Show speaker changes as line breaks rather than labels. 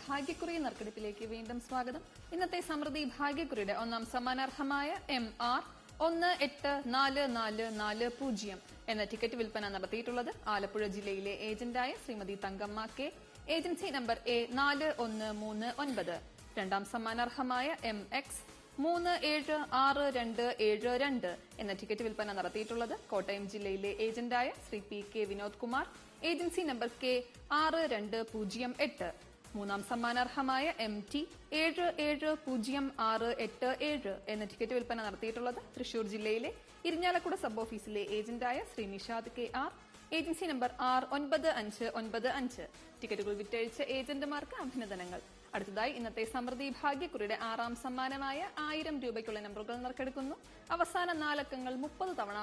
ഭാഗ്യക്കുറി നറുക്കെടുപ്പിലേക്ക് വീണ്ടും സ്വാഗതം. ഇന്നത്തെ സമൃദ്ധി ഭാഗ്യക്കുറിയുടെ ഒന്നാം സമ്മാനാർഹമായ MR 184440 എന്ന ടിക്കറ്റ് വിൽപ്പന നടത്തിയിട്ടുള്ളത് ആലപ്പുഴ ജില്ലയിലെ ഏജന്റായ Shrimati Thankamma K. Agency number A4139. രണ്ടാം സമ്മാനാർഹമായ MX 376272 എന്ന ടിക്കറ്റ് വിൽപ്പന നടത്തിയിട്ടുള്ളത് കോട്ടയം ജില്ലയിലെ ഏജന്റായ Shri PK Vinod Kumar. Agency number K6208. മൂന്നാം സമ്മാനാർഹമായ MT 770687 എന്ന ടിക്കറ്റ് വിൽപ്പന നടത്തിയിട്ടുള്ളത് തൃശൂർ ജില്ലയിലെ ഇരിഞ്ഞാലക്കുട സബ് ഓഫീസിലെ ഏജന്റായ Shri Nishad KR. Agency number R9595. ടിക്കറ്റുകൾ വിറ്റഴിച്ച ഏജന്റുമാർക്ക് അഭിനന്ദനങ്ങൾ. അടുത്തതായി ഇന്നത്തെ സമൃദ്ധി ഭാഗ്യക്കുറിയുടെ ആറാം സമ്മാനമായ 1000 രൂപയ്ക്കുള്ള നമ്പറുകൾ നറുക്കെടുക്കുന്നു. അവസാന 4 അക്കങ്ങൾ 30 തവണ